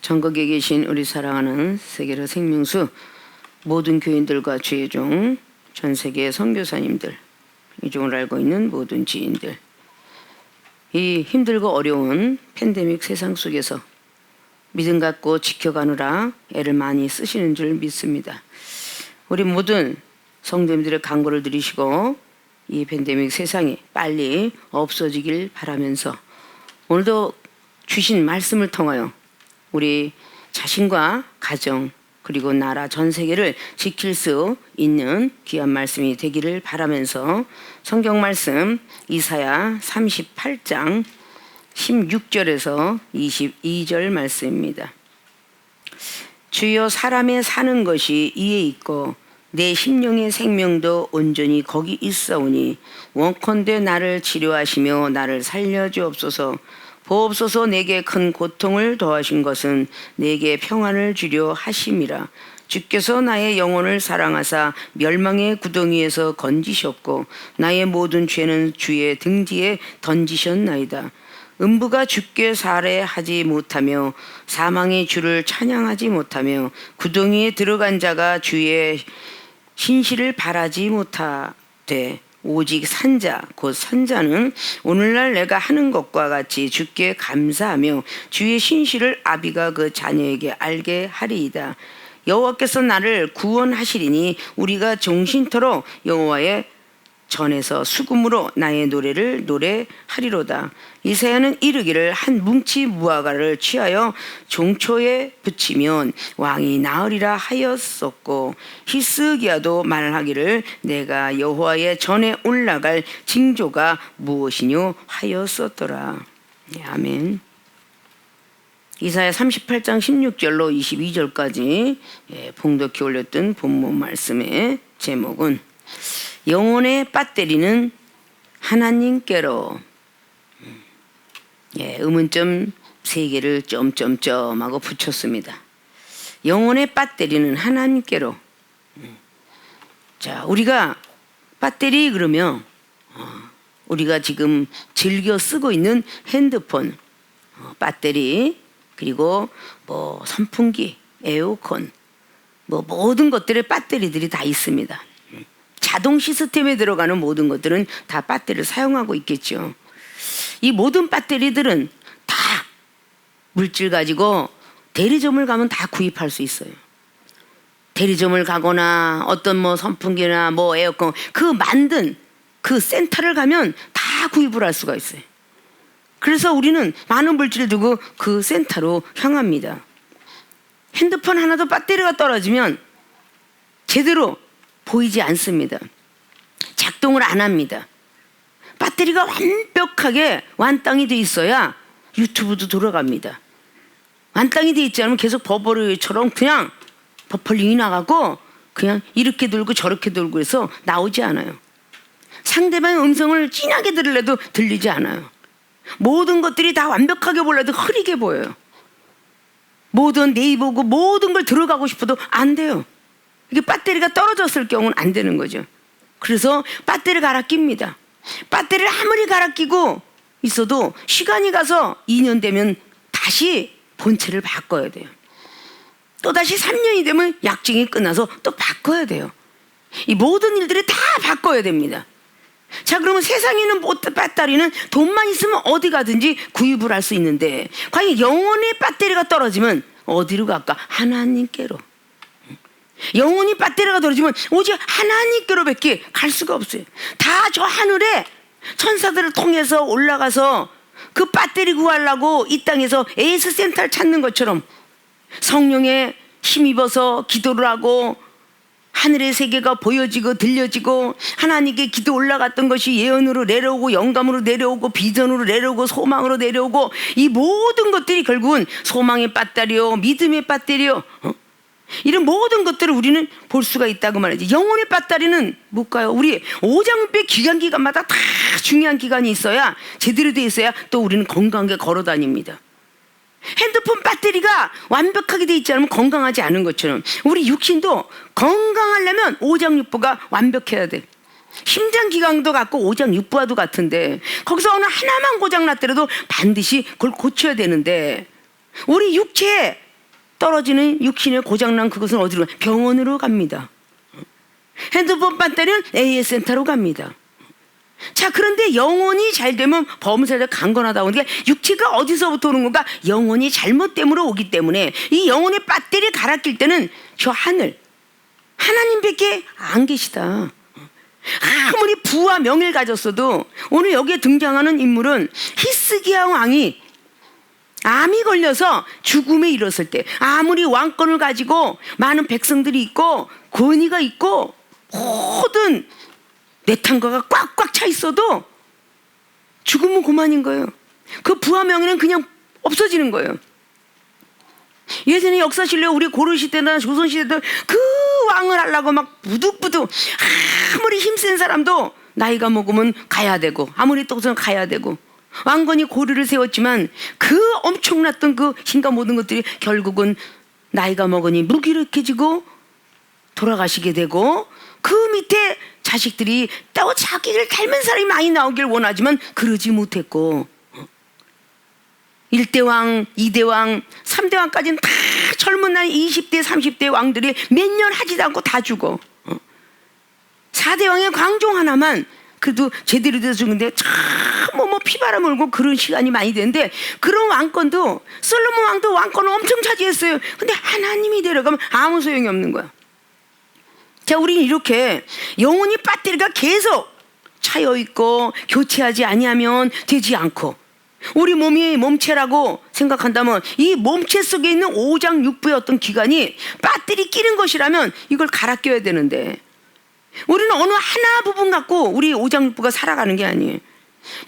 전국에 계신 우리 사랑하는 세계로 생명수 모든 교인들과 주의종, 전 세계 선교사님들, 이 종을 알고 있는 모든 지인들, 이 힘들고 어려운 팬데믹 세상 속에서 믿음 갖고 지켜가느라 애를 많이 쓰시는 줄 믿습니다. 우리 모든 성도님들의 간구를 들으시고 이 팬데믹 세상이 빨리 없어지길 바라면서 오늘도 주신 말씀을 통하여 우리 자신과 가정 그리고 나라 전 세계를 지킬 수 있는 귀한 말씀이 되기를 바라면서 성경 말씀 이사야 38장 16절에서 22절 말씀입니다. 주여, 사람의 사는 것이 이에 있고 내 심령의 생명도 온전히 거기 있사오니 원컨대 나를 치료하시며 나를 살려주옵소서. 보옵소서. 내게 큰 고통을 더하신 것은 내게 평안을 주려 하심이라. 주께서 나의 영혼을 사랑하사 멸망의 구덩이에서 건지셨고 나의 모든 죄는 주의 등 뒤에 던지셨나이다. 음부가 주께 살해하지 못하며 사망의 주를 찬양하지 못하며 구덩이에 들어간 자가 주의 신실을 바라지 못하되 오직 산자 곧 선자는 오늘날 내가 하는 것과 같이 주께 감사하며 주의 신실을 아비가 그 자녀에게 알게 하리이다. 여호와께서 나를 구원하시리니 우리가 종신토록 여호와의 전에서 수금으로 나의 노래를 노래하리로다. 이사야는 이르기를 한 뭉치 무화과를 취하여 종초에 붙이면 왕이 나으리라 하였었고 히스기야도 말하기를 내가 여호와의 전에 올라갈 징조가 무엇이뇨 하였었더라. 네, 아멘. 이사야 38장 16절로 22절까지 봉독해 올렸던 본문 말씀의 제목은 영혼의 배터리는 하나님께로. 의문점 3개를 점점점 하고 붙였습니다. 영혼의 배터리는 하나님께로. 자, 우리가 배터리 그러면 우리가 지금 즐겨 쓰고 있는 핸드폰 배터리, 그리고 뭐 선풍기, 에어컨, 뭐 모든 것들의 배터리들이 다 있습니다. 자동 시스템에 들어가는 모든 것들은 다 배터리를 사용하고 있겠죠. 이 모든 배터리들은 다 물질 가지고 대리점을 가면 다 구입할 수 있어요. 대리점을 가거나 어떤 뭐 선풍기나 뭐 에어컨 그 만든 그 센터를 가면 다 구입을 할 수가 있어요. 그래서 우리는 많은 물질을 두고 그 센터로 향합니다. 핸드폰 하나도 배터리가 떨어지면 제대로 보이지 않습니다. 작동을 안 합니다. 배터리가 완벽하게 완땅이 돼 있어야 유튜브도 돌아갑니다. 완땅이 돼 있지 않으면 계속 버버리처럼 그냥 버펄링이 나가고 그냥 이렇게 돌고 저렇게 돌고 해서 나오지 않아요. 상대방의 음성을 진하게 들으려도 들리지 않아요. 모든 것들이 다 완벽하게 보려도 흐리게 보여요. 모든 네이버고 모든 걸 들어가고 싶어도 안 돼요. 이게 배터리가 떨어졌을 경우는 안 되는 거죠. 그래서 배터리를 갈아 낍니다. 배터리를 아무리 갈아 끼고 있어도 시간이 가서 2년 되면 다시 본체를 바꿔야 돼요. 또 다시 3년이 되면 약증이 끝나서 또 바꿔야 돼요. 이 모든 일들을 다 바꿔야 됩니다. 자, 그러면 세상에 있는 배터리는 돈만 있으면 어디 가든지 구입을 할 수 있는데 과연 영혼의 배터리가 떨어지면 어디로 갈까? 하나님께로. 영혼이 배터리가 떨어지면 오직 하나님께로밖에 갈 수가 없어요. 다 저 하늘에 천사들을 통해서 올라가서 그 배터리 구하려고 이 땅에서 에이스 센터를 찾는 것처럼 성령에 힘입어서 기도를 하고 하늘의 세계가 보여지고 들려지고 하나님께 기도 올라갔던 것이 예언으로 내려오고 영감으로 내려오고 비전으로 내려오고 소망으로 내려오고 이 모든 것들이 결국은 소망의 배터리요 믿음의 배터리요 이런 모든 것들을 우리는 볼 수가 있다고 말이지. 영혼의 배터리는 뭘까요? 우리 오장육부의 기간마다 다 중요한 기간이 있어야 제대로 돼 있어야 또 우리는 건강하게 걸어 다닙니다. 핸드폰 배터리가 완벽하게 돼 있지 않으면 건강하지 않은 것처럼 우리 육신도 건강하려면 오장육부가 완벽해야 돼. 심장기강도 같고 오장육부와도 같은데 거기서 어느 하나만 고장났더라도 반드시 그걸 고쳐야 되는데 우리 육체에 떨어지는 육신의 고장난 그것은 어디로 가요? 병원으로 갑니다. 핸드폰 배터리는 AS 센터로 갑니다. 자, 그런데 영혼이 잘 되면 범사에 강건하다고 하는 게 육체가 어디서부터 오는 건가? 영혼이 잘못됨으로 오기 때문에 이 영혼의 배터리 갈아 낄 때는 저 하나님밖에 안 계시다. 아무리 부와 명예를 가졌어도 오늘 여기에 등장하는 인물은 히스기야 왕이 암이 걸려서 죽음에 이르렀을 때 아무리 왕권을 가지고 많은 백성들이 있고 권위가 있고 모든 내탕과가 꽉꽉 차 있어도 죽으면 그만인 거예요. 그 부와 명예는 그냥 없어지는 거예요. 예전에 역사실로 우리 고려시대나 조선시대도 그 왕을 하려고 막 부득부득 아무리 힘센 사람도 나이가 먹으면 가야 되고 아무리 똑똑한 가야 되고 왕건이 고리를 세웠지만 그 엄청났던 그 힘과 모든 것들이 결국은 나이가 먹으니 무기력해지고 돌아가시게 되고 그 밑에 자식들이 또 자기를 닮은 사람이 많이 나오길 원하지만 그러지 못했고 1대 왕, 2대 왕, 3대 왕까지는 다 젊은 나이 20대, 30대 왕들이 몇 년 하지도 않고 다 죽어. 4대 왕의 광종 하나만 그래도 제대로 돼서 죽는데 참 뭐 피바람 울고 그런 시간이 많이 되는데 그런 왕권도 솔로몬 왕도 왕권을 엄청 차지했어요. 근데 하나님이 데려가면 아무 소용이 없는 거야. 자, 우리는 이렇게 영혼이 배터리가 계속 차여 있고 교체하지 아니하면 되지 않고 우리 몸이 몸체라고 생각한다면 이 몸체 속에 있는 오장육부의 어떤 기관이 배터리 끼는 것이라면 이걸 갈아 껴야 되는데 우리는 어느 하나 부분 갖고 우리 오장육부가 살아가는 게 아니에요.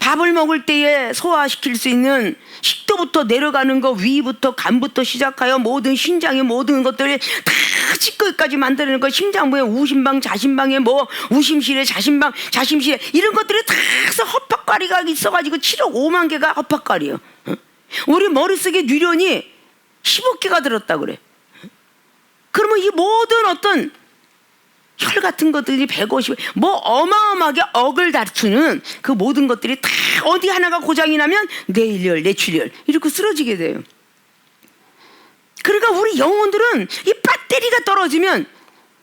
밥을 먹을 때에 소화시킬 수 있는 식도부터 내려가는 거 위부터 간부터 시작하여 모든 신장의 모든 것들이 다 찌꺼기까지 만드는 거 심장부에 우심방 자심방에 뭐 우심실에 자심방 자심실에 이런 것들이 다 해서 헛박가리가 있어가지고 7억 5만 개가 헛박가리예요. 우리 머릿속에 뉴런이 10억 개가 들었다 그래. 그러면 이 모든 어떤 혈 같은 것들이 150, 뭐 어마어마하게 억을 다투는 그 모든 것들이 다 어디 하나가 고장이 나면 뇌일열, 뇌출혈 이렇게 쓰러지게 돼요. 그러니까 우리 영혼들은 이 배터리가 떨어지면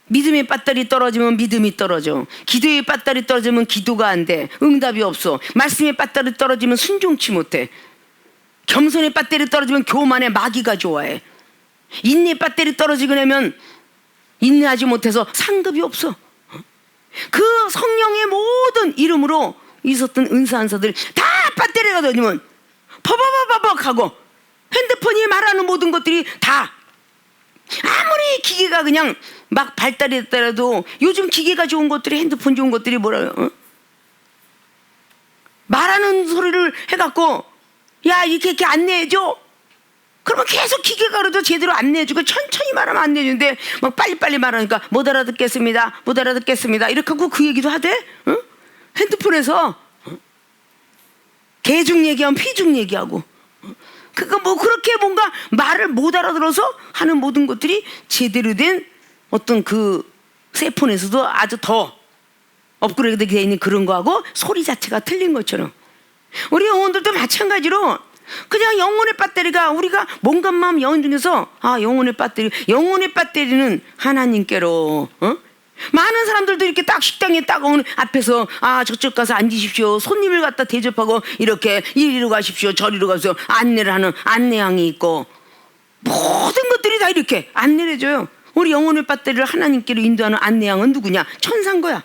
믿음의 배터리 떨어지면 믿음이 떨어져. 기도의 배터리 떨어지면 기도가 안 돼. 응답이 없어. 말씀의 배터리 떨어지면 순종치 못해. 겸손의 배터리 떨어지면 교만의 마귀가 좋아해. 인내의 배터리 떨어지게 되면 인내하지 못해서 상급이 없어. 그 성령의 모든 이름으로 있었던 은사한사들 다 배터리가 떨어지면 버버버버벅 하고 핸드폰이 말하는 모든 것들이 다 아무리 기계가 그냥 막 발달이 됐더라도 요즘 기계가 좋은 것들이 핸드폰 좋은 것들이 뭐라요? 말하는 소리를 해갖고 야 이렇게 안내해줘. 그러면 계속 기계가 그래도 제대로 안내해주고 천천히 말하면 안내해주는데 막 빨리빨리 말하니까 못 알아듣겠습니다. 못 알아듣겠습니다. 이렇게 하고 그 얘기도 하대? 응? 핸드폰에서 개중 얘기하면 피중 얘기하고 그러니까 뭐 그렇게 뭔가 말을 못 알아들어서 하는 모든 것들이 제대로 된 어떤 그 세폰에서도 아주 더 업그레이드 되어 있는 그런 거하고 소리 자체가 틀린 것처럼 우리 영혼들도 마찬가지로 그냥 영혼의 배터리가 우리가 몸과 마음 영혼 중에서 영혼의 배터리는 하나님께로 많은 사람들도 이렇게 딱 식당에 딱 오는 앞에서 저쪽 가서 앉으십시오. 손님을 갖다 대접하고 이렇게 이리로 가십시오. 저리로 가서 안내를 하는 안내양이 있고 모든 것들이 다 이렇게 안내를 해줘요. 우리 영혼의 배터리를 하나님께로 인도하는 안내양은 누구냐? 천사인 거야.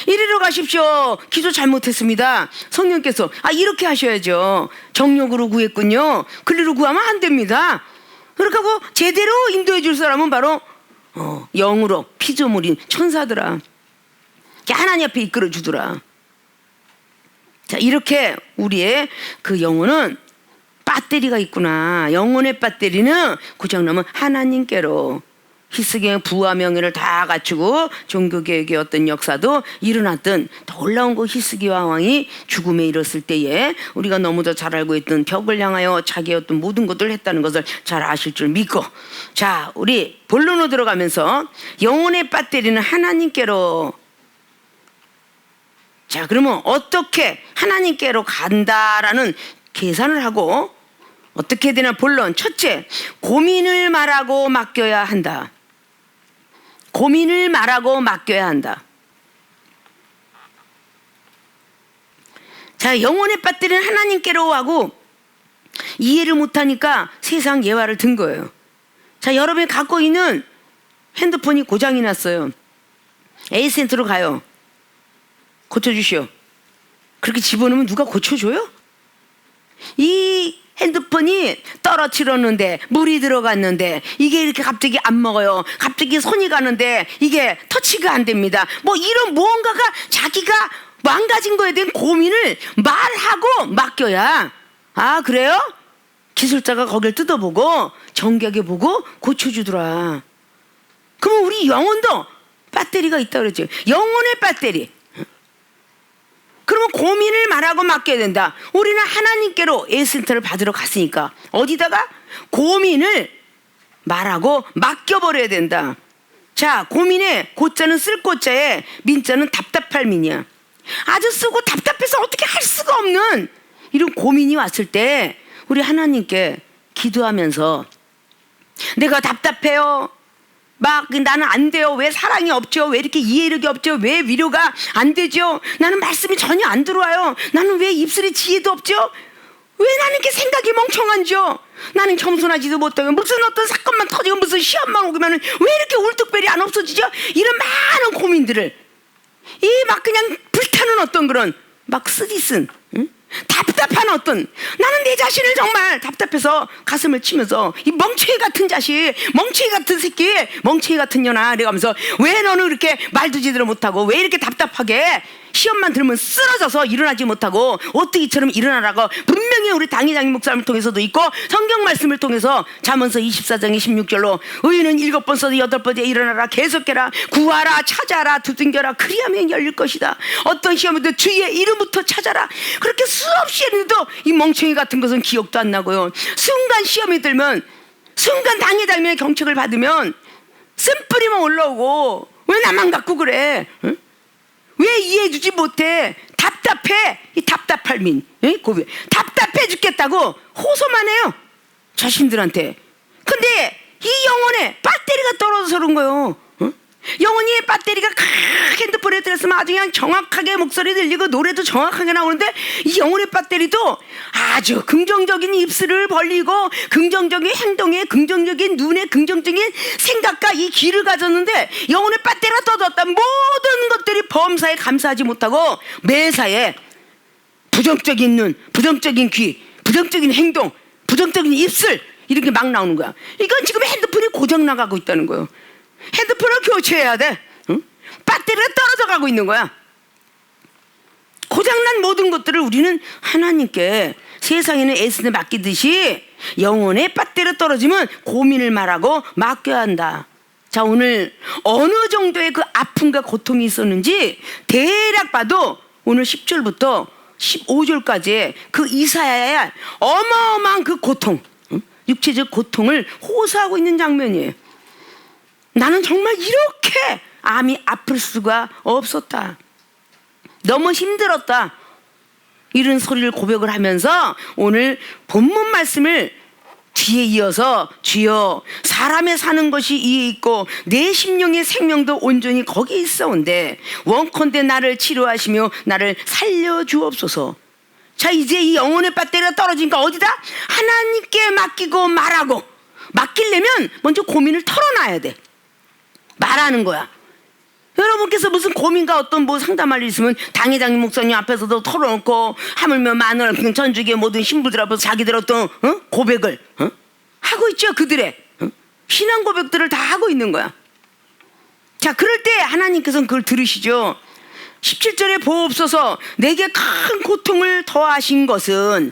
이리로 가십시오. 기도 잘못했습니다. 성령께서 이렇게 하셔야죠. 정욕으로 구했군요. 그리로 구하면 안 됩니다. 그렇게 하고 제대로 인도해 줄 사람은 바로 영으로 피조물인 천사더라. 하나님 앞에 이끌어 주더라. 자, 이렇게 우리의 그 영혼은 배터리가 있구나. 영혼의 배터리는 고장나면 하나님께로 히스기야의 부와 명예를 다 갖추고 종교개혁의 어떤 역사도 일어났던 놀라운 그 히스기야 왕이 죽음에 이르렀을 때에 우리가 너무도 잘 알고 있던 벽을 향하여 자기의 어떤 모든 것들을 했다는 것을 잘 아실 줄 믿고 자, 우리 본론으로 들어가면서 영혼의 배터리는 하나님께로 자, 그러면 어떻게 하나님께로 간다라는 계산을 하고 어떻게 되나 본론. 첫째, 고민을 말하고 맡겨야 한다. 고민을 말하고 맡겨야 한다. 자, 영혼의 배터리는 하나님께로 하고 이해를 못하니까 세상 예화를 든 거예요. 자, 여러분이 갖고 있는 핸드폰이 고장이 났어요. A센터로 가요. 고쳐주시오. 그렇게 집어넣으면 누가 고쳐줘요? 이 핸드폰이 떨어뜨렸는데 물이 들어갔는데 이게 이렇게 갑자기 안 먹어요. 갑자기 손이 가는데 이게 터치가 안 됩니다. 뭐 이런 무언가가 자기가 망가진 거에 대한 고민을 말하고 맡겨야, 아 그래요? 기술자가 거길 뜯어보고 정교하게 보고 고쳐주더라. 그럼 우리 영혼도 배터리가 있다 그랬죠. 영혼의 배터리. 그러면 고민을 말하고 맡겨야 된다. 우리는 하나님께로 에센터를 받으러 갔으니까 어디다가 고민을 말하고 맡겨버려야 된다. 자, 고민의 고자는 쓸 고자에 민자는 답답할 민이야. 아주 쓰고 답답해서 어떻게 할 수가 없는 이런 고민이 왔을 때 우리 하나님께 기도하면서 내가 답답해요. 막 나는 안 돼요. 왜 사랑이 없죠? 왜 이렇게 이해력이 없죠? 왜 위로가 안 되죠? 나는 말씀이 전혀 안 들어와요. 나는 왜 입술에 지혜도 없죠? 왜 나는 이렇게 생각이 멍청한지요? 나는 겸손하지도 못하고 무슨 어떤 사건만 터지고 무슨 시험만 오면 왜 이렇게 울뚝별이 안 없어지죠? 이런 많은 고민들을 이 막 그냥 불타는 어떤 그런 막 쓰디쓴 답답한 어떤, 나는 내 자신을 정말 답답해서 가슴을 치면서 이 멍청이 같은 자식, 멍청이 같은 새끼, 멍청이 같은 년아 내가 하면서 왜 너는 이렇게 말도 제대로 못하고 왜 이렇게 답답하게 시험만 들으면 쓰러져서 일어나지 못하고 오뜨기처럼 일어나라고 분명히 우리 당회장님 목사님을 통해서도 있고 성경 말씀을 통해서 잠언서 24장의 16절로 의인은 7번 써도 8번째 일어나라 계속해라 구하라 찾아라 두둥겨라 그리하면 열릴 것이다. 어떤 시험에도 주의 이름부터 찾아라. 그렇게 수없이 했는데도 이 멍청이 같은 것은 기억도 안 나고요. 순간 시험이 들면 순간 당회장님의 경책을 받으면 쓴뿌리만 올라오고 왜 나만 갖고 그래? 응? 왜 이해해주지 못해? 답답해. 이 답답할 민. 고백. 답답해 죽겠다고 호소만 해요. 자신들한테. 근데 이 영혼에 배터리가 떨어져서 그런 거예요. 영혼이 배터리가 핸드폰에 들었으면 아주 그냥 정확하게 목소리 들리고 노래도 정확하게 나오는데 이 영혼의 배터리도 아주 긍정적인 입술을 벌리고 긍정적인 행동에 긍정적인 눈에 긍정적인 생각과 이 귀를 가졌는데 영혼의 배터리가 떠들었다. 모든 것들이 범사에 감사하지 못하고 매사에 부정적인 눈, 부정적인 귀, 부정적인 행동, 부정적인 입술 이렇게 막 나오는 거야. 이건 지금 핸드폰이 고장 나가고 있다는 거예요. 핸드폰을 교체해야 돼. 응? 배터리가 떨어져 가고 있는 거야. 고장난 모든 것들을 우리는 하나님께 세상에는 에센터 맡기듯이 영혼의 배터리가 떨어지면 고민을 말하고 맡겨야 한다. 자, 오늘 어느 정도의 그 아픔과 고통이 있었는지 대략 봐도 오늘 10절부터 15절까지의 그 이사야의 어마어마한 그 고통, 육체적 고통을 호소하고 있는 장면이에요. 나는 정말 이렇게 암이 아플 수가 없었다. 너무 힘들었다. 이런 소리를 고백을 하면서 오늘 본문 말씀을 뒤에 이어서 주여 사람의 사는 것이 이에 있고 내 심령의 생명도 온전히 거기에 있어온데 원컨대 나를 치료하시며 나를 살려주옵소서. 자, 이제 이 영혼의 배터리가 떨어지니까 어디다? 하나님께 맡기고 말하고. 맡기려면 먼저 고민을 털어놔야 돼. 말하는 거야. 여러분께서 무슨 고민과 어떤 뭐 상담할 일 있으면 당회장님 목사님 앞에서도 털어놓고 하물며 마늘 전주계 모든 신부들 앞에서 자기들 어떤 고백을 하고 있죠. 그들의 신앙 고백들을 다 하고 있는 거야. 자, 그럴 때 하나님께서는 그걸 들으시죠. 17절에 보옵소서 내게 큰 고통을 더하신 것은,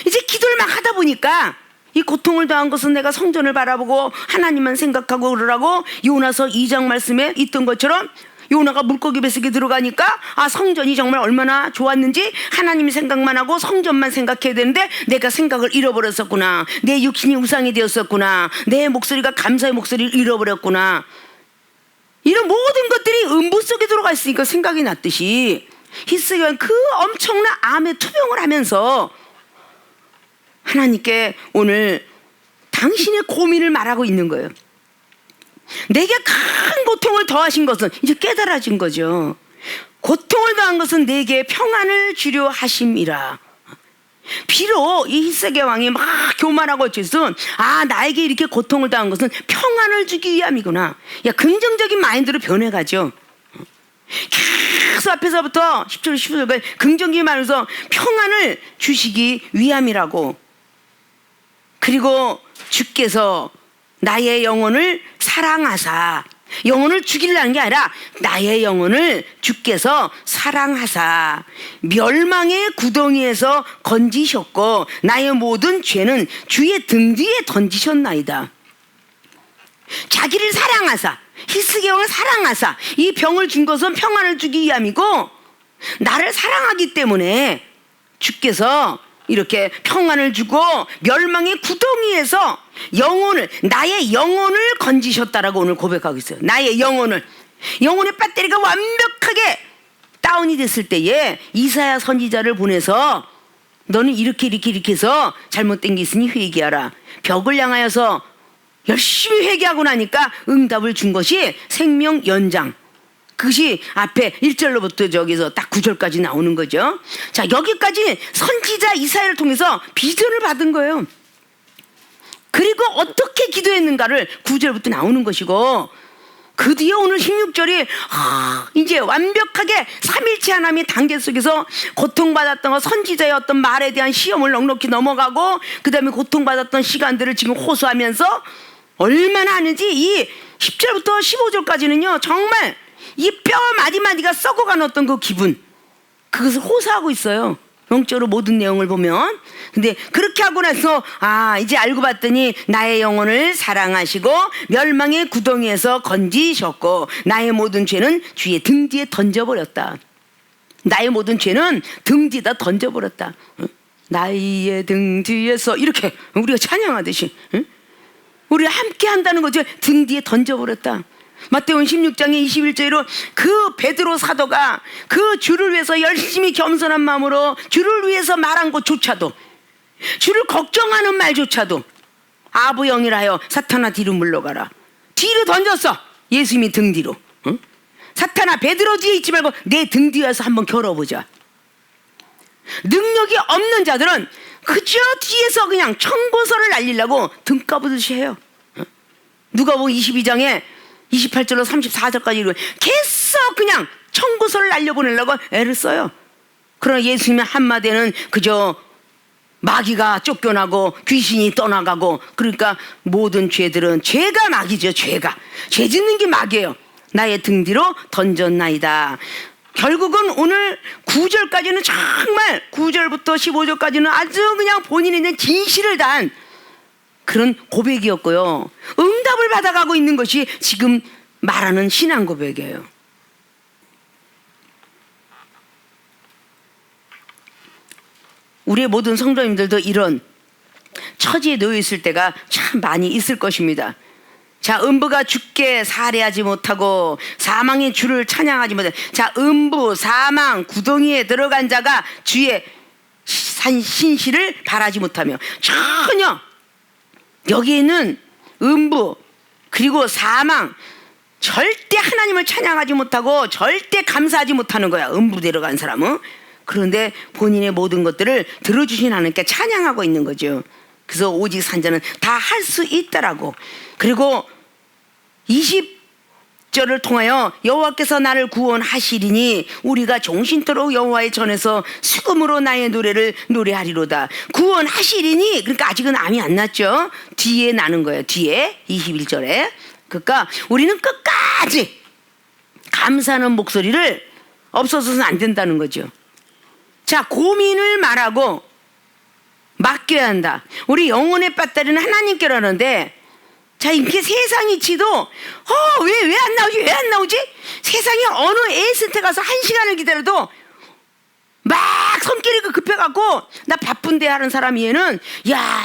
이제 기도를 막 하다 보니까 이 고통을 더한 것은 내가 성전을 바라보고 하나님만 생각하고 그러라고 요나서 2장 말씀에 있던 것처럼 요나가 물고기 뱃속에 들어가니까 아, 성전이 정말 얼마나 좋았는지 하나님 생각만 하고 성전만 생각해야 되는데 내가 생각을 잃어버렸었구나. 내 육신이 우상이 되었었구나. 내 목소리가 감사의 목소리를 잃어버렸구나. 이런 모든 것들이 음부 속에 들어가 있으니까 생각이 났듯이 히스기야는 그 엄청난 암의 투병을 하면서 하나님께 오늘 당신의 고민을 말하고 있는 거예요. 내게 큰 고통을 더하신 것은 이제 깨달아진 거죠. 고통을 더한 것은 내게 평안을 주려 하심이라. 비록 이 히스기야 왕이 막 교만하고 어쨌든 나에게 이렇게 고통을 당한 것은 평안을 주기 위함이구나. 긍정적인 마인드로 변해가죠. 계속 앞에서부터 10절 15절까지 긍정적인 말에서 평안을 주시기 위함이라고. 그리고 주께서 나의 영혼을 사랑하사, 영혼을 죽이려는 게 아니라 나의 영혼을 주께서 사랑하사 멸망의 구덩이에서 건지셨고 나의 모든 죄는 주의 등 뒤에 던지셨나이다. 자기를 사랑하사, 히스기야 왕을 사랑하사, 이 병을 준 것은 평안을 주기 위함이고 나를 사랑하기 때문에 주께서 이렇게 평안을 주고 멸망의 구덩이에서 나의 영혼을 건지셨다라고 오늘 고백하고 있어요. 나의 영혼의 배터리가 완벽하게 다운이 됐을 때에 이사야 선지자를 보내서 너는 이렇게 해서 잘못된 게 있으니 회개하라. 벽을 향하여서 열심히 회개하고 나니까 응답을 준 것이 생명 연장. 그것이 앞에 1절로부터 저기서 딱 9절까지 나오는 거죠. 자, 여기까지 선지자 이사야를 통해서 비전을 받은 거예요. 그리고 어떻게 기도했는가를 9절부터 나오는 것이고, 그 뒤에 오늘 16절이 이제 완벽하게 삼일체 하나님의 단계 속에서 고통받았던 것, 선지자의 어떤 말에 대한 시험을 넉넉히 넘어가고 그 다음에 고통받았던 시간들을 지금 호소하면서 얼마나 하는지 이 10절부터 15절까지는요 정말 이 뼈 마디마디가 썩어간 어떤 그 기분, 그것을 호소하고 있어요. 영적으로 모든 내용을 보면. 근데 그렇게 하고 나서 이제 알고 봤더니 나의 영혼을 사랑하시고 멸망의 구덩이에서 건지셨고 나의 모든 죄는 주의 등 뒤에 던져버렸다. 나의 모든 죄는 등 뒤에다 던져버렸다. 나의 등 뒤에서 이렇게 우리가 찬양하듯이 우리가 함께 한다는 거죠. 등 뒤에 던져버렸다. 마태복음 16장의 21절로 그 베드로 사도가 그 주를 위해서 열심히 겸손한 마음으로 주를 위해서 말한 것조차도, 주를 걱정하는 말조차도 아부영이라여 사탄아 뒤로 물러가라. 뒤로 던졌어. 예수님이 등 뒤로. 사탄아 베드로 뒤에 있지 말고 내 등 뒤에서 한번 겨뤄보자. 능력이 없는 자들은 그저 뒤에서 그냥 청고서를 날리려고 등 까부듯이 해요. 누가복음 22장에 28절로 34절까지 계속 그냥 청구서를 날려보내려고 애를 써요. 그러나 예수님의 한마디는 그저 마귀가 쫓겨나고 귀신이 떠나가고, 그러니까 모든 죄들은 죄가 마귀죠. 죄 짓는 게 마귀예요. 나의 등 뒤로 던졌나이다. 결국은 오늘 9절까지는 정말 9절부터 15절까지는 아주 그냥 본인의 진실을 다한 그런 고백이었고요. 응답을 받아가고 있는 것이 지금 말하는 신앙 고백이에요. 우리의 모든 성도님들도 이런 처지에 놓여 있을 때가 참 많이 있을 것입니다. 자, 음부가 주께 살해하지 못하고 사망의 주를 찬양하지 못해. 자, 음부, 사망, 구덩이에 들어간 자가 주의 신실을 바라지 못하며, 전혀 여기에는 음부 그리고 사망, 절대 하나님을 찬양하지 못하고 절대 감사하지 못하는 거야, 음부 데려간 사람은. 그런데 본인의 모든 것들을 들어주신 하나님께 찬양하고 있는 거죠. 그래서 오직 산자는 다 할 수 있다라고. 그리고 20절을 통하여 여호와께서 나를 구원하시리니 우리가 종신토록 여호와의 전에서 수금으로 나의 노래를 노래하리로다. 구원하시리니, 그러니까 아직은 암이 안 났죠. 뒤에 나는 거예요. 뒤에 21절에. 그러니까 우리는 끝까지 감사하는 목소리를 없어서는 안 된다는 거죠. 자, 고민을 말하고 맡겨야 한다. 우리 영혼의 배터리는 하나님께로 하는데, 자, 이렇게 세상 이치도 왜 안 나오지? 세상에 어느 에이센터 가서 1시간을 기다려도 막 손길이 급해갖고 나 바쁜데 하는 사람 이에는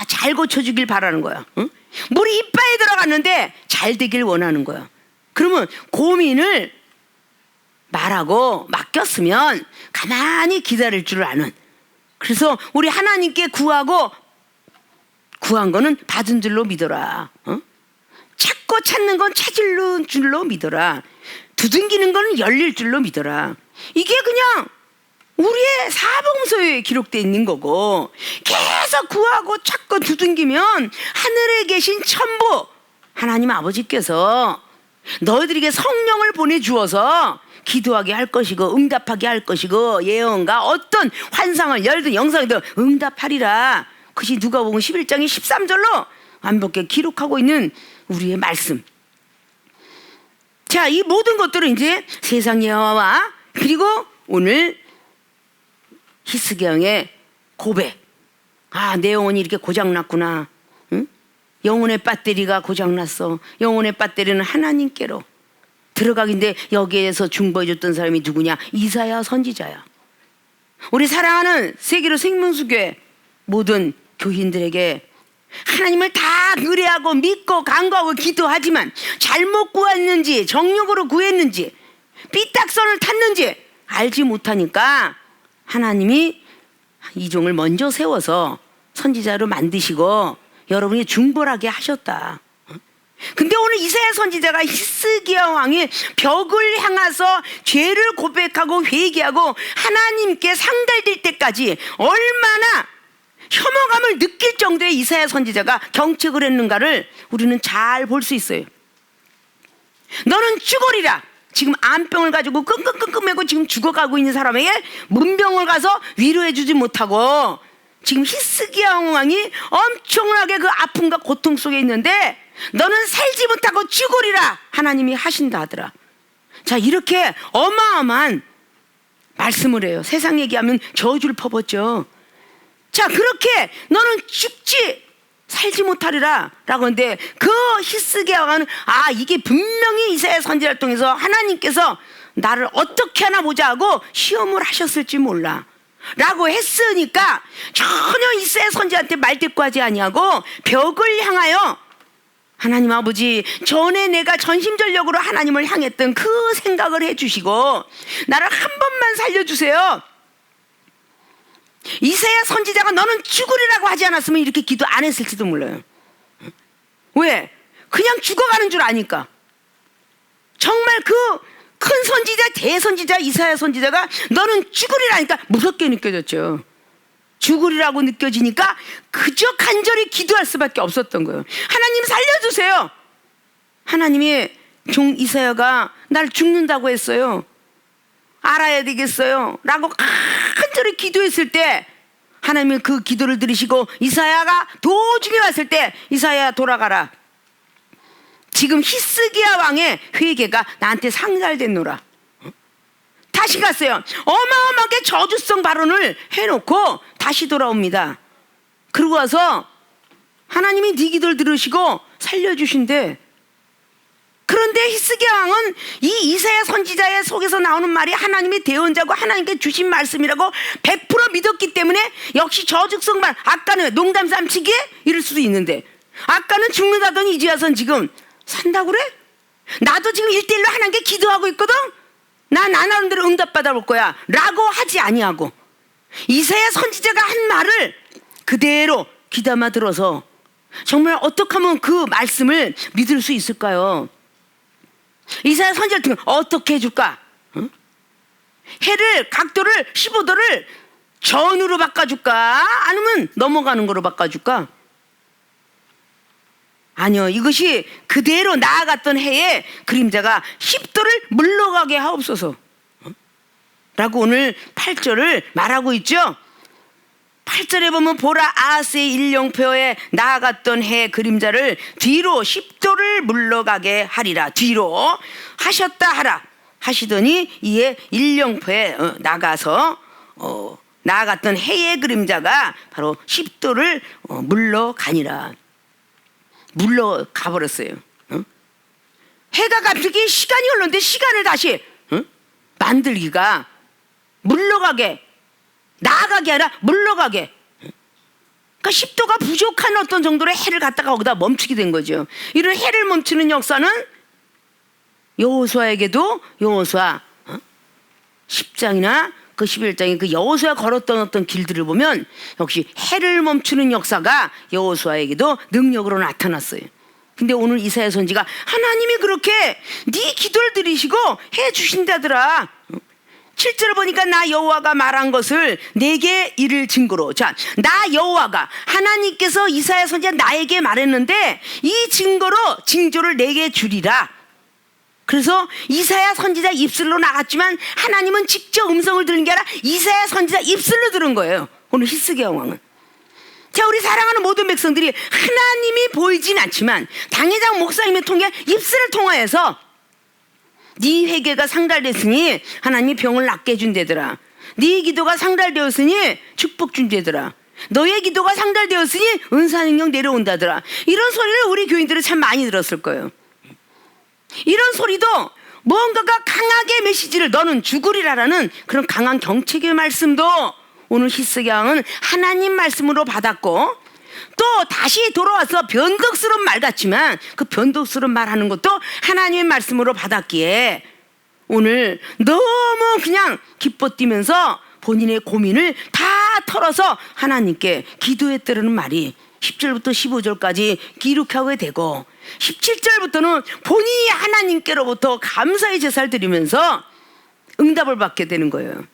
잘 고쳐주길 바라는 거야. 응? 물이 이빨에 들어갔는데 잘 되길 원하는 거야. 그러면 고민을 말하고 맡겼으면 가만히 기다릴 줄 아는, 그래서 우리 하나님께 구하고 구한 거는 받은 줄로 믿어라. 찾고 찾는 건 찾을 줄로 믿어라. 두둥기는 건 열릴 줄로 믿어라. 이게 그냥 우리의 사복음서에 기록되어 있는 거고, 계속 구하고 찾고 두둥기면 하늘에 계신 천부 하나님 아버지께서 너희들에게 성령을 보내주어서 기도하게 할 것이고 응답하게 할 것이고 예언과 어떤 환상을 열든 영상이든 응답하리라. 그것이 누가복음 11장의 13절로 완벽하게 기록하고 있는 우리의 말씀. 자, 이 모든 것들은 이제 세상 예화와 그리고 오늘 히스기야의 고백. 아, 내 영혼이 이렇게 고장났구나. 응? 영혼의 배터리가 고장났어. 영혼의 배터리는 하나님께로 들어가긴데 여기에서 중보해줬던 사람이 누구냐? 이사야 선지자야. 우리 사랑하는 세계로 생명수교회 모든 교인들에게 하나님을 다 의뢰하고 믿고 간구하고 기도하지만 잘못 구했는지 정욕으로 구했는지 삐딱선을 탔는지 알지 못하니까 하나님이 이종을 먼저 세워서 선지자로 만드시고 여러분이 중보하게 하셨다. 근데 오늘 이사야 선지자가 히스기야 왕이 벽을 향해서 죄를 고백하고 회개하고 하나님께 상달될 때까지 얼마나 혐오감을 느낄 정도의 이사야 선지자가 경책을 했는가를 우리는 잘 볼 수 있어요. 너는 죽으리라. 지금 암병을 가지고 끙끙끙끙 매고 지금 죽어가고 있는 사람에게 문병을 가서 위로해주지 못하고 지금 히스기야 왕이 엄청나게 그 아픔과 고통 속에 있는데 너는 살지 못하고 죽으리라 하나님이 하신다 하더라. 자, 이렇게 어마어마한 말씀을 해요. 세상 얘기하면 저주를 퍼붓죠. 자, 그렇게 너는 죽지 살지 못하리라 라고 하는데 그 히스기야 왕은 아, 이게 분명히 이사야 선지자를 통해서 하나님께서 나를 어떻게 하나 보자 하고 시험을 하셨을지 몰라 라고 했으니까 전혀 이사야 선지자한테 말대꾸하지 아니하고 벽을 향하여 하나님 아버지, 전에 내가 전심전력으로 하나님을 향했던 그 생각을 해주시고 나를 한 번만 살려주세요. 이사야 선지자가 너는 죽으리라고 하지 않았으면 이렇게 기도 안 했을지도 몰라요. 왜? 그냥 죽어가는 줄 아니까. 정말 그 큰 선지자, 대선지자 이사야 선지자가 너는 죽으리라니까 무섭게 느껴졌죠. 죽으리라고 느껴지니까 그저 간절히 기도할 수밖에 없었던 거예요. 하나님 살려주세요. 하나님이 종 이사야가 날 죽는다고 했어요. 알아야 되겠어요 라고 간절히 기도했을 때 하나님이 그 기도를 들으시고 이사야가 도중에 왔을 때 이사야 돌아가라. 지금 히스기야 왕의 회개가 나한테 상달됐노라. 다시 갔어요. 어마어마하게 저주성 발언을 해놓고 다시 돌아옵니다. 그러고 와서 하나님이 네 기도를 들으시고 살려주신대. 그런데 히스기야 왕은 이 이사야 선지자의 속에서 나오는 말이 하나님의 대언자고 하나님께 주신 말씀이라고 100% 믿었기 때문에 역시 저주성 말, 아까는 농담 삼치기 이럴 수도 있는데 아까는 죽는다더니 이제 와서는 지금 산다고 그래? 나도 지금 1대1로 하나님께 기도하고 있거든? 난 나오는 대로 응답받아 볼 거야 라고 하지 아니하고 이사야 선지자가 한 말을 그대로 귀담아 들어서 정말 어떻게 하면 그 말씀을 믿을 수 있을까요? 이사야 선지자를 통해 어떻게 해줄까? 응? 해를 각도를 15도를 전으로 바꿔줄까? 아니면 넘어가는 거로 바꿔줄까? 아니요, 이것이 그대로 나아갔던 해에 그림자가 10도를 물러가게 하옵소서 라고 오늘 8절을 말하고 있죠. 8절에 보면 보라 아하스의 일령표에 나아갔던 해 그림자를 뒤로 10도를 물러가게 하리라. 뒤로 하셨다 하라 하시더니 이에 일령표에 나가서 나아갔던 해의 그림자가 바로 10도를 물러가니라. 물러가 버렸어요. 해가 갑자기 시간이 흘렀는데 시간을 다시 만들기가 물러가게 나아가게 아니라 물러가게. 그러니까 10도가 부족한 어떤 정도로 해를 갖다가 거기다 멈추게 된 거죠. 이런 해를 멈추는 역사는 여호수아에게도 여호수아 10장이나 그 11장에 그 여호수아가 걸었던 어떤 길들을 보면 역시 해를 멈추는 역사가 여호수아에게도 능력으로 나타났어요. 근데 오늘 이사야 선지가 하나님이 그렇게 네 기도를 들으시고 해 주신다더라. 7절을 보니까 나 여호와가 말한 것을 내게 이를 증거로. 자, 나 여호와가 하나님께서 이사야 선지자 나에게 말했는데 이 징조를 내게 주리라. 그래서 이사야 선지자 입술로 나갔지만 하나님은 직접 음성을 들은 게 아니라 이사야 선지자 입술로 들은 거예요. 오늘 히스기야 왕은. 자, 우리 사랑하는 모든 백성들이 하나님이 보이진 않지만 당회장 목사님을 통해 입술을 통하여서 네 회개가 상달됐으니 하나님이 병을 낫게 해준대더라. 네 기도가 상달되었으니 축복 준대더라. 너의 기도가 상달되었으니 은사 능력 내려온다더라. 이런 소리를 우리 교인들은 참 많이 들었을 거예요. 이런 소리도 뭔가가 강하게 메시지를 너는 죽으리라라는 그런 강한 경책의 말씀도 오늘 히스기야 왕은 하나님 말씀으로 받았고, 또 다시 돌아와서 변덕스러운 말 같지만 그 변덕스러운 말하는 것도 하나님의 말씀으로 받았기에 오늘 너무 그냥 기뻐 뛰면서 본인의 고민을 다 털어서 하나님께 기도했다는 말이 10절부터 15절까지 기록하게 되고, 17절부터는 본인이 하나님께로부터 감사의 제사를 드리면서 응답을 받게 되는 거예요.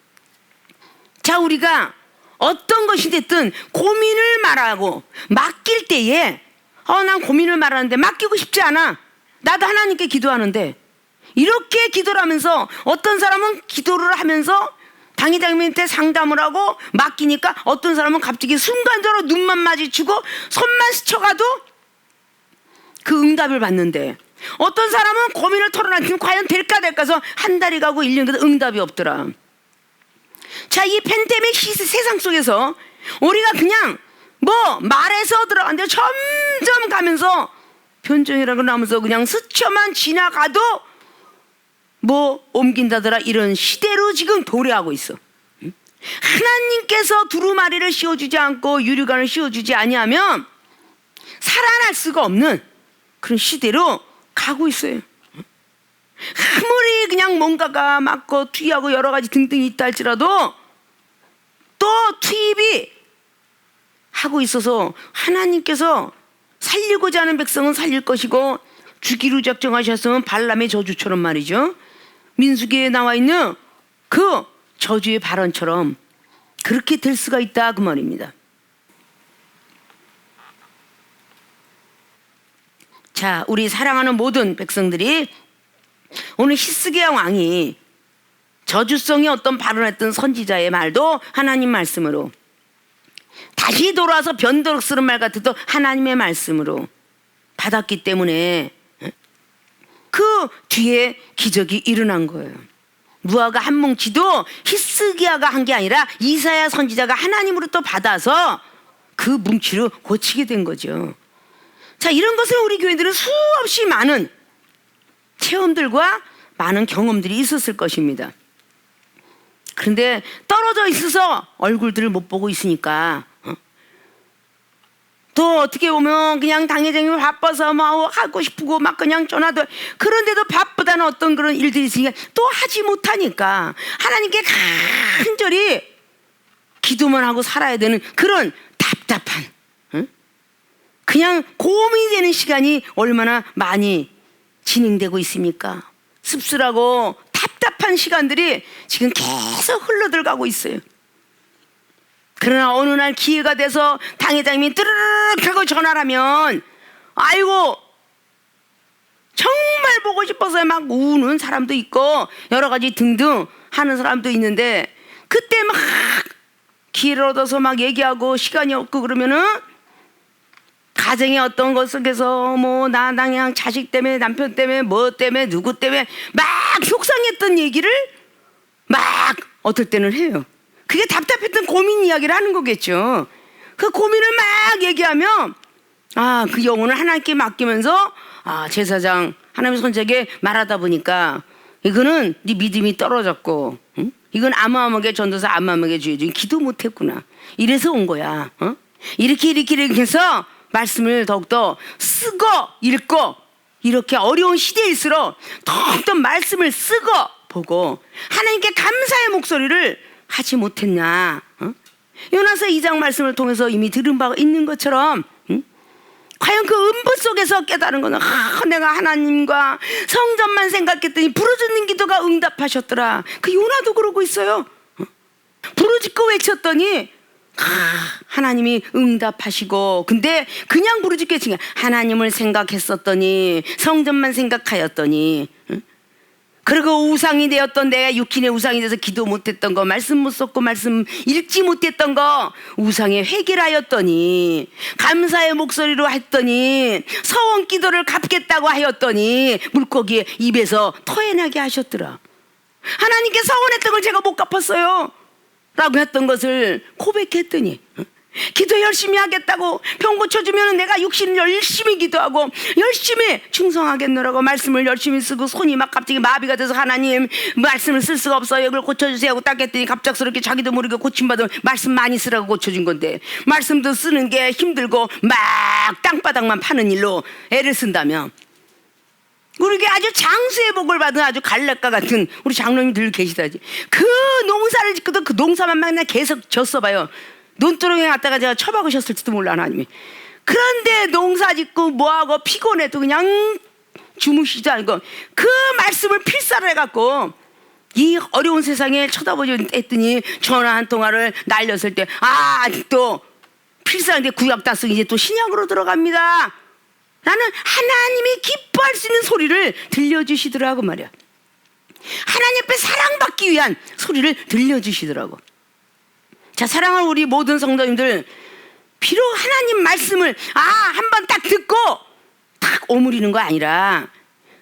자, 우리가 어떤 것이 됐든 고민을 말하고 맡길 때에 난 고민을 말하는데 맡기고 싶지 않아. 나도 하나님께 기도하는데, 이렇게 기도를 하면서 어떤 사람은 기도를 하면서 당회장님한테 상담을 하고 맡기니까 어떤 사람은 갑자기 순간적으로 눈만 마주치고 손만 스쳐가도 그 응답을 받는데, 어떤 사람은 고민을 털어놨지만 과연 될까 해서 한 달이 가고 1년 가도 응답이 없더라. 자, 이 팬데믹 세상 속에서 우리가 그냥 말에서 들어가는데 점점 가면서 변종이라고 나오면서 그냥 스쳐만 지나가도 옮긴다더라, 이런 시대로 지금 도래하고 있어. 하나님께서 두루마리를 씌워주지 않고 유리관을 씌워주지 아니하면 살아날 수가 없는 그런 시대로 가고 있어요. 아무리 그냥 뭔가가 맞고 투입하고 여러 가지 등등이 있다 할지라도 또 투입이 하고 있어서 하나님께서 살리고자 하는 백성은 살릴 것이고 죽이로 작정하셨으면 발람의 저주처럼 말이죠. 민수기에 나와 있는 그 저주의 발언처럼 그렇게 될 수가 있다, 그 말입니다. 자, 우리 사랑하는 모든 백성들이 오늘 히스기야 왕이 저주성의 어떤 발언했던 선지자의 말도 하나님 말씀으로, 다시 돌아와서 변덕스러운 말 같아도 하나님의 말씀으로 받았기 때문에 그 뒤에 기적이 일어난 거예요. 무화과 한 뭉치도 히스기야가 한 게 아니라 이사야 선지자가 하나님으로부터 받아서 그 뭉치로 고치게 된 거죠. 자, 이런 것을 우리 교인들은 수없이 많은 체험들과 많은 경험들이 있었을 것입니다. 그런데 떨어져 있어서 얼굴들을 못 보고 있으니까 또 어떻게 보면 그냥 당회장님이 바빠서 하고 싶고 그냥 전화도, 그런데도 바쁘다는 어떤 그런 일들이 있으니까 또 하지 못하니까 하나님께 간절히 기도만 하고 살아야 되는 그런 답답한, 그냥 고민이 되는 시간이 얼마나 많이 진행되고 있습니까? 씁쓸하고 답답한 시간들이 지금 계속 흘러들어가고 있어요. 그러나 어느 날 기회가 돼서 당회장님이 뜨르륵 하고 전화를 하면 아이고 정말 보고 싶어서 막 우는 사람도 있고 여러 가지 등등 하는 사람도 있는데, 그때 막 기회를 얻어서 막 얘기하고 시간이 없고 그러면은 가정의 어떤 것 속에서 나 그냥 자식 때문에 남편 때문에 때문에 누구 때문에 막 속상했던 얘기를 막 어떨 때는 해요. 그게 답답했던 고민 이야기를 하는 거겠죠. 그 고민을 막 얘기하면 그 영혼을 하나님께 맡기면서 제사장 하나님의 선지자에게 말하다 보니까 이거는 네 믿음이 떨어졌고, 이건 아무하게 전도사 아무하게 주의지 기도 못했구나, 이래서 온 거야. 이렇게 해서 말씀을 더욱더 쓰고 읽고, 이렇게 어려운 시대일수록 더욱더 말씀을 쓰고 보고 하나님께 감사의 목소리를 하지 못했냐? 요나서 2장 말씀을 통해서 이미 들은 바가 있는 것처럼 과연 그 음부 속에서 깨달은 거는 내가 하나님과 성전만 생각했더니 부르짖는 기도가 응답하셨더라. 그 요나도 그러고 있어요. 부르짖고 외쳤더니 하나님이 응답하시고, 근데 그냥 부르짖고 외친 게 하나님을 생각했었더니, 성전만 생각하였더니, 그리고 우상이 되었던 내가 육신의 우상이 돼서 기도 못했던 거, 말씀 못 썼고 말씀 읽지 못했던 거 우상에 회개를 하였더니, 감사의 목소리로 했더니, 서원 기도를 갚겠다고 하였더니 물고기의 입에서 토해나게 하셨더라. 하나님께 서원했던 걸 제가 못 갚았어요 라고 했던 것을 고백했더니, 기도 열심히 하겠다고 병 고쳐주면 내가 육신을 열심히 기도하고 열심히 충성하겠노라고 말씀을 열심히 쓰고, 손이 막 갑자기 마비가 돼서 하나님 말씀을 쓸 수가 없어요, 이걸 고쳐주세요 하고 딱 했더니 갑작스럽게 자기도 모르게 고침받은 말씀 많이 쓰라고 고쳐준 건데, 말씀도 쓰는 게 힘들고 막 땅바닥만 파는 일로 애를 쓴다면, 우리에게 아주 장수의 복을 받은 아주 갈렙과 같은 우리 장로님들 계시다지. 그 농사를 짓고도 그 농사만 맨날 계속 졌어봐요. 논두렁에 갔다가 제가 처박으셨을지도 몰라 하나님이. 그런데 농사 짓고 뭐하고 피곤해도 그냥 주무시지 않고 그 말씀을 필사를 해갖고 이 어려운 세상에 쳐다보지 했더니 전화 한 통화를 날렸을 때, 아직도 필사인데 구약 다 쓰고 이제 또 신약으로 들어갑니다 라는 하나님이 기뻐할 수 있는 소리를 들려주시더라고 말이야. 하나님 앞에 사랑받기 위한 소리를 들려주시더라고. 자, 사랑하는 우리 모든 성도님들, 비록 하나님 말씀을 한번 딱 듣고 딱 오므리는 거 아니라,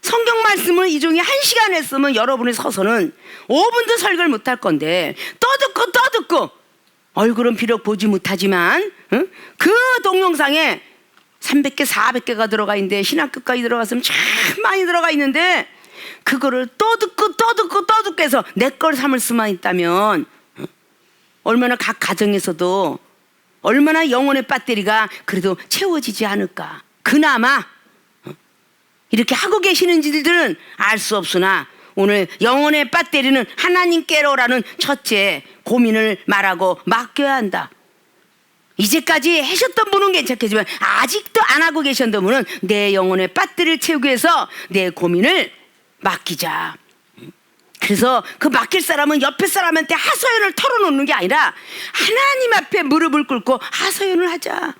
성경 말씀을 이 중에 1시간 했으면 여러분이 서서는 5분도 설교를 못할 건데, 떠듣고 얼굴은 비록 보지 못하지만 그 동영상에 300개 400개가 들어가 있는데, 신학교까지 들어갔으면 참 많이 들어가 있는데, 그거를 떠듣고 해서 내 걸 삼을 수만 있다면 얼마나 각 가정에서도 얼마나 영혼의 배터리가 그래도 채워지지 않을까. 그나마 이렇게 하고 계시는 지들은 알 수 없으나, 오늘 영혼의 배터리는 하나님께로라는 첫째 고민을 말하고 맡겨야 한다. 이제까지 하셨던 분은 괜찮겠지만 아직도 안 하고 계셨던 분은 내 영혼의 배터리를 채우기 위해서 내 고민을 맡기자. 그래서 그 맡길 사람은 옆에 사람한테 하소연을 털어놓는 게 아니라 하나님 앞에 무릎을 꿇고 하소연을 하자.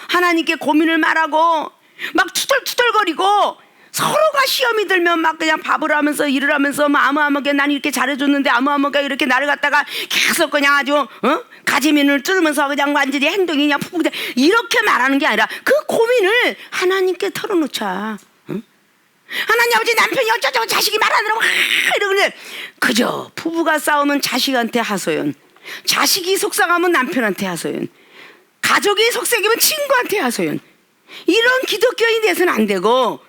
하나님께 고민을 말하고 막 투덜투덜거리고, 서로가 시험이 들면 막 그냥 밥을 하면서 일을 하면서 아무아무게 난 이렇게 잘해줬는데 아무아무게 이렇게 나를 갖다가 계속 그냥 아주 가지면을 뚫으면서 그냥 완전히 행동이 그냥 푹 이렇게 말하는 게 아니라 그 고민을 하나님께 털어놓자. 하나님 아버지, 남편이 어쩌고 자식이 말하느라고 이러는데, 그저 부부가 싸우면 자식한테 하소연, 자식이 속상하면 남편한테 하소연, 가족이 속삭이면 친구한테 하소연, 이런 기독교인이 돼서는 안 되고,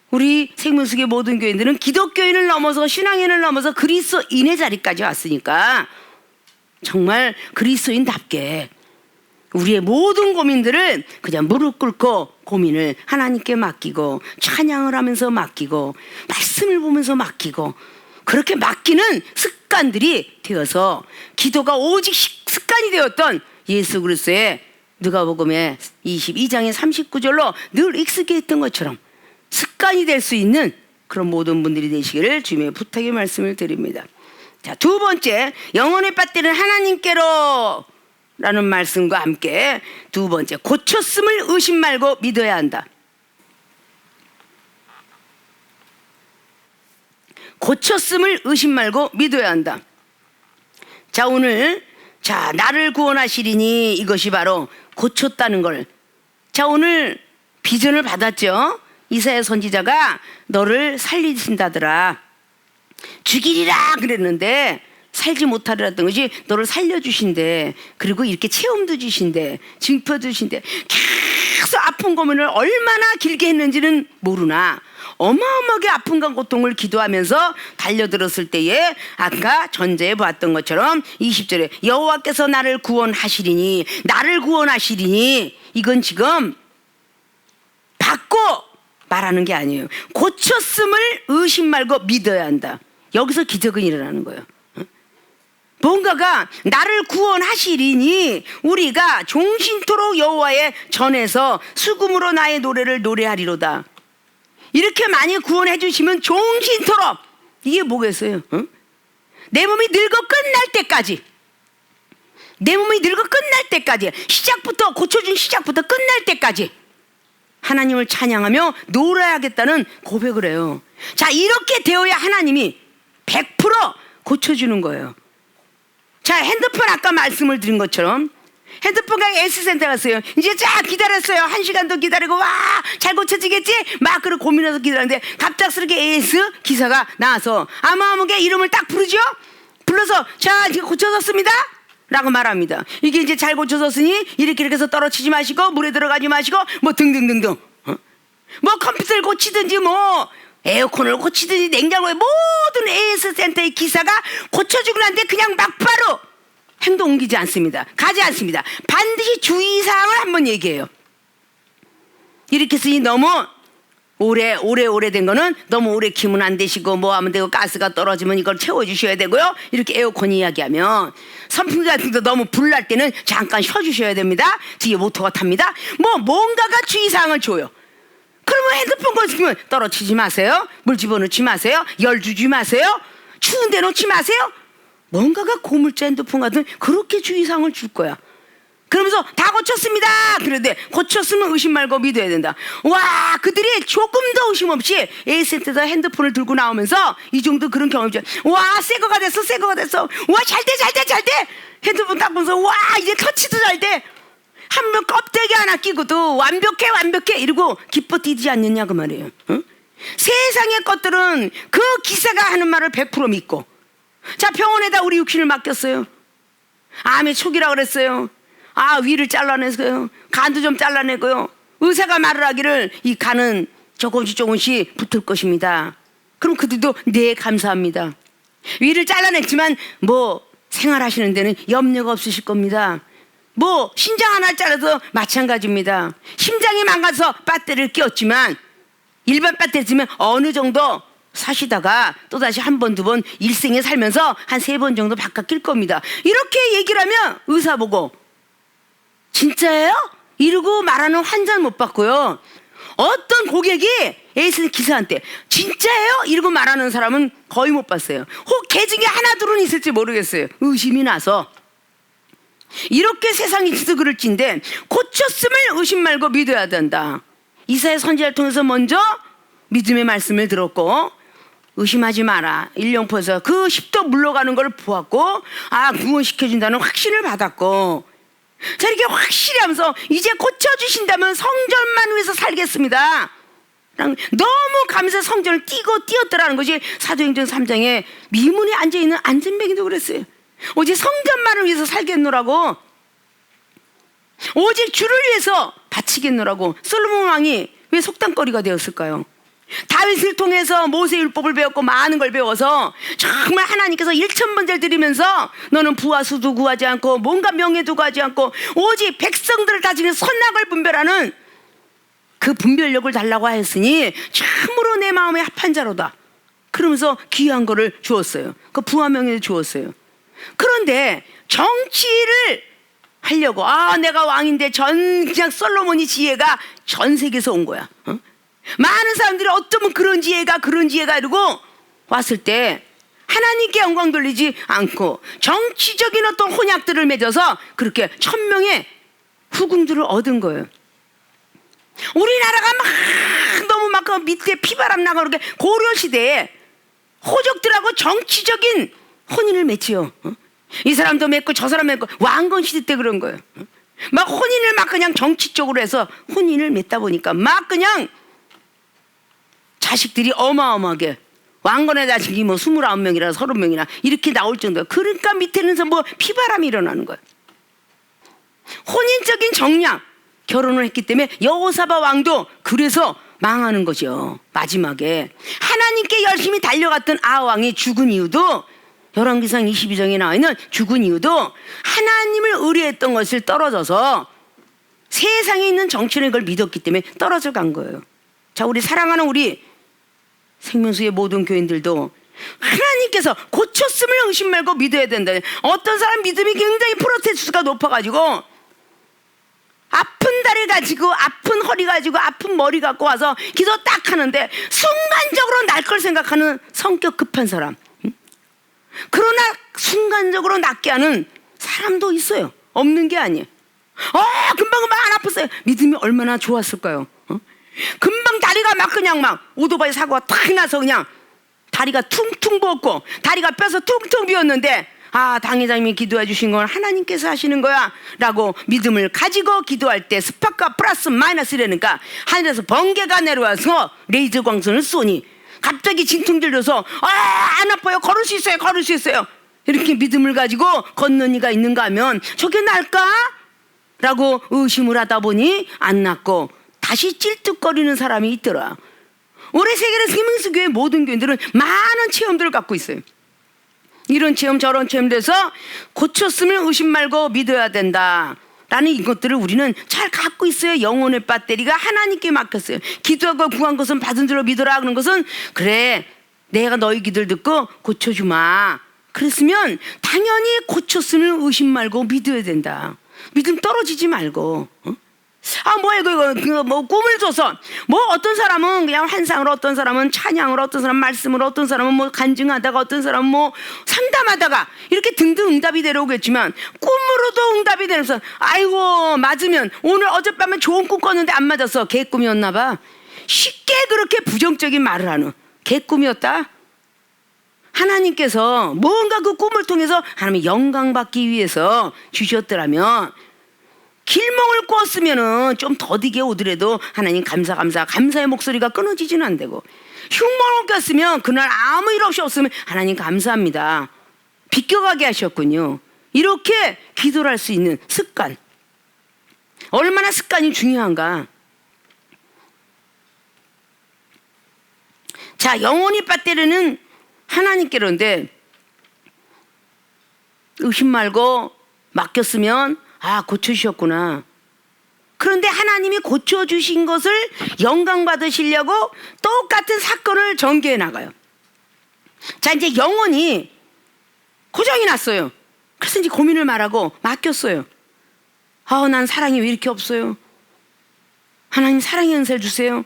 우리 생명수계 모든 교인들은 기독교인을 넘어서 신앙인을 넘어서 그리스도인의 자리까지 왔으니까 정말 그리스도인답게 우리의 모든 고민들은 그냥 무릎 꿇고 고민을 하나님께 맡기고, 찬양을 하면서 맡기고, 말씀을 보면서 맡기고, 그렇게 맡기는 습관들이 되어서 기도가 오직 습관이 되었던 예수 그리스도의 누가복음의 22장의 39절로 늘 익숙해 있던 것처럼 습관이 될 수 있는 그런 모든 분들이 되시기를 주님의 부탁의 말씀을 드립니다. 자, 두 번째, 영혼의 배터리는 하나님께로 라는 말씀과 함께 두 번째, 고쳤음을 의심 말고 믿어야 한다. 고쳤음을 의심 말고 믿어야 한다. 자, 오늘 나를 구원하시리니, 이것이 바로 고쳤다는 걸. 자, 오늘 비전을 받았죠. 이사야 선지자가 너를 살리신다더라, 죽이리라 그랬는데 살지 못하리라 했던 것이 너를 살려주신대. 그리고 이렇게 체험도 주신대, 증표 주신대. 계속 아픈 고민을 얼마나 길게 했는지는 모르나 어마어마하게 아픔과 고통을 기도하면서 달려들었을 때에 아까 전제에 보았던 것처럼 20절에 여호와께서 나를 구원하시리니, 나를 구원하시리니, 이건 지금 받고 말하는 게 아니에요. 고쳤음을 의심 말고 믿어야 한다. 여기서 기적은 일어나는 거예요. 뭔가가 나를 구원하시리니 우리가 종신토록 여호와의 전에서 수금으로 나의 노래를 노래하리로다. 이렇게 많이 구원해 주시면 종신토록, 이게 뭐겠어요? 내 몸이 늙어 끝날 때까지, 내 몸이 늙어 끝날 때까지, 시작부터, 고쳐준 시작부터 끝날 때까지 하나님을 찬양하며 노래하겠다는 고백을 해요. 자, 이렇게 되어야 하나님이 100% 고쳐주는 거예요. 자, 핸드폰 아까 말씀을 드린 것처럼 핸드폰가 S센터 갔어요. 이제 쫙 기다렸어요. 1시간 더 기다리고, 와, 잘 고쳐지겠지? 막 그러고 고민해서 기다렸는데 갑작스럽게 AS 기사가 나와서 아무아무게 이름을 딱 부르죠? 불러서, 자, 이제 고쳐졌습니다 라고 말합니다. 이게 이제 잘 고쳐졌으니 이렇게 해서 떨어지지 마시고 물에 들어가지 마시고 뭐 등등등등, 뭐 컴퓨터를 고치든지 뭐 에어컨을 고치든지 냉장고에 모든 AS 센터의 기사가 고쳐주고 난데 그냥 막바로 행동 옮기지 않습니다. 가지 않습니다. 반드시 주의사항을 한번 얘기해요. 이렇게 쓰니 너무 오래된 거는 너무 오래 키면 안 되시고 뭐 하면 되고, 가스가 떨어지면 이걸 채워주셔야 되고요. 이렇게 에어컨 이야기하면, 선풍기 같은 거 너무 불 날 때는 잠깐 쉬어주셔야 됩니다. 뒤에 모터가 탑니다. 뭐 뭔가가 주의사항을 줘요. 그러면 핸드폰 고치면 떨어지지 마세요. 물 집어넣지 마세요. 열 주지 마세요. 추운 데 놓지 마세요. 뭔가가 고물자 핸드폰 같은 그렇게 주의사항을 줄 거야. 그러면서 다 고쳤습니다. 그런데 고쳤으면 의심 말고 믿어야 된다. 와, 그들이 조금 더 의심 없이 A센터에서 핸드폰을 들고 나오면서 이 정도 그런 경험이죠. 와, 새 거가 됐어. 와, 잘 돼. 핸드폰 딱 보면서 와, 이제 터치도 잘 돼. 한 번 껍데기 하나 끼고도 완벽해 이러고 기뻐 뛰지 않느냐 그 말이에요. 응? 세상의 것들은 그 기사가 하는 말을 100% 믿고, 자, 병원에다 우리 육신을 맡겼어요. 암의 초기라 그랬어요. 아, 위를 잘라냈어요. 간도 좀 잘라내고요. 의사가 말을 하기를 이 간은 조금씩 붙을 것입니다. 그럼 그들도 네, 감사합니다. 위를 잘라냈지만 뭐 생활하시는 데는 염려가 없으실 겁니다. 뭐 심장 하나 잘라도 마찬가지입니다. 심장이 망가서 배터리를 끼웠지만, 일반 배터리지만 어느 정도 사시다가 또다시 한 번, 두 번 일생에 살면서 한 3번 정도 바꿔 낄 겁니다. 이렇게 얘기를 하면 의사 보고 진짜예요? 이러고 말하는 환자는 못 봤고요. 어떤 고객이 에이스 기사한테 진짜예요? 이러고 말하는 사람은 거의 못 봤어요. 혹 개 중에 하나 둘은 있을지 모르겠어요. 의심이 나서. 이렇게 세상이 지그럴진데 고쳤음을 의심 말고 믿어야 된다. 이사야 선지자를 통해서 먼저 믿음의 말씀을 들었고, 의심하지 마라. 일령포에서 그 10도 물러가는 걸 보았고, 아, 구원시켜준다는 확신을 받았고, 자, 이렇게 확실히 하면서 이제 고쳐주신다면 성전만 위해서 살겠습니다. 너무 감사해서 성전을 뛰었더라는 것이 사도행전 3장에 미문에 앉아있는 안전뱅이도 그랬어요. 오직 성전만을 위해서 살겠노라고, 오직 주를 위해서 바치겠노라고. 솔로몬 왕이 왜 속담거리가 되었을까요? 다윗을 통해서 모세율법을 배웠고 많은 걸 배워서 정말 하나님께서 1,000번째를 드리면서 너는 부와 수도 구하지 않고 뭔가 명예도 구하지 않고 오직 백성들을 다스리는 선악을 분별하는 그 분별력을 달라고 하였으니 참으로 내 마음에 합한 자로다. 그러면서 귀한 거를 주었어요. 그 부와 명예를 주었어요. 그런데 정치를 하려고, 아, 내가 왕인데 그냥 솔로몬이 지혜가 전 세계에서 온 거야. 많은 사람들이 어쩌면 그런 지혜가 이러고 왔을 때 하나님께 영광 돌리지 않고 정치적인 어떤 혼약들을 맺어서 그렇게 1,000명의 후궁들을 얻은 거예요. 우리나라가 너무 막 그 밑에 피바람 나고 그렇게 고려시대에 호족들하고 정치적인 혼인을 맺지요. 이 사람도 맺고 저 사람 맺고, 왕건시대 때 그런 거예요. 막 혼인을 막 그냥 정치적으로 해서 혼인을 맺다 보니까 막 그냥 자식들이 어마어마하게, 왕건의 자식이 뭐 29명이나 30명이나 이렇게 나올 정도야. 그러니까 밑에는 뭐 피바람이 일어나는 거야. 혼인적인 정략, 결혼을 했기 때문에 여호사밧 왕도 그래서 망하는 거죠. 마지막에 하나님께 열심히 달려갔던 아왕이 죽은 이유도, 열왕기상 22장에 나와 있는 죽은 이유도 하나님을 의뢰했던 것을 떨어져서 세상에 있는 정치를 그걸 믿었기 때문에 떨어져 간 거예요. 자, 우리 사랑하는 우리 생명수의 모든 교인들도 하나님께서 고쳤음을 의심 말고 믿어야 된다. 어떤 사람 믿음이 굉장히 프로테스트가 높아가지고 아픈 다리 가지고 아픈 허리 가지고 아픈 머리 갖고 와서 기도 딱 하는데 순간적으로 날 걸 생각하는 성격 급한 사람, 그러나 순간적으로 낫게 하는 사람도 있어요. 없는 게 아니에요. 금방 안 아팠어요. 믿음이 얼마나 좋았을까요? 금방 다리가 막 그냥 막 오토바이 사고가 탁 나서 그냥 다리가 퉁퉁 부었고 다리가 뼈서 퉁퉁 비었는데 당회장님이 기도해 주신 건 하나님께서 하시는 거야 라고 믿음을 가지고 기도할 때 스파크가 플러스 마이너스라니까 하늘에서 번개가 내려와서 레이저 광선을 쏘니 갑자기 진통 들려서 안 아파요, 걸을 수 있어요, 걸을 수 있어요, 이렇게 믿음을 가지고 걷는 이가 있는가 하면 저게 날까? 라고 의심을 하다 보니 안 낫고 다시 찔뚝거리는 사람이 있더라. 올해 세계의 생명수교회 모든 교인들은 많은 체험들을 갖고 있어요. 이런 체험 저런 체험 돼서 고쳤음을 의심 말고 믿어야 된다 라는 이것들을 우리는 잘 갖고 있어요. 영혼의 배터리가 하나님께 맡겼어요. 기도하고 구한 것은 받은 줄로 믿어라. 그런 것은 그래 내가 너희 기도를 듣고 고쳐주마 그랬으면 당연히 고쳤음을 의심 말고 믿어야 된다. 믿음 떨어지지 말고 이거 뭐 꿈을 줘서 뭐 어떤 사람은 그냥 환상으로, 어떤 사람은 찬양으로, 어떤 사람은 말씀으로, 어떤 사람은 뭐 간증하다가, 어떤 사람은 뭐 상담하다가 이렇게 등등 응답이 내려오겠지만 꿈으로도 응답이 되면서 아이고 맞으면 오늘 어젯밤에 좋은 꿈 꿨는데 안 맞았어, 개꿈이었나 봐. 쉽게 그렇게 부정적인 말을 하는 개꿈이었다. 하나님께서 뭔가 그 꿈을 통해서 하나님의 영광 받기 위해서 주셨더라면 길몽을 꾸었으면은 좀 더디게 오더라도 하나님 감사의 목소리가 끊어지지는 안 되고, 흉몽을 꿨으면 그날 아무 일 없이 없으면 하나님 감사합니다 비껴가게 하셨군요. 이렇게 기도를 할 수 있는 습관, 얼마나 습관이 중요한가. 자, 영혼이 배터리는 하나님께로인데 의심 말고 맡겼으면 고쳐주셨구나. 그런데 하나님이 고쳐주신 것을 영광 받으시려고 똑같은 사건을 전개해 나가요. 자, 이제 영혼이 고장이 났어요. 그래서 이제 고민을 말하고 맡겼어요. 난 사랑이 왜 이렇게 없어요? 하나님 사랑의 은혜를 주세요.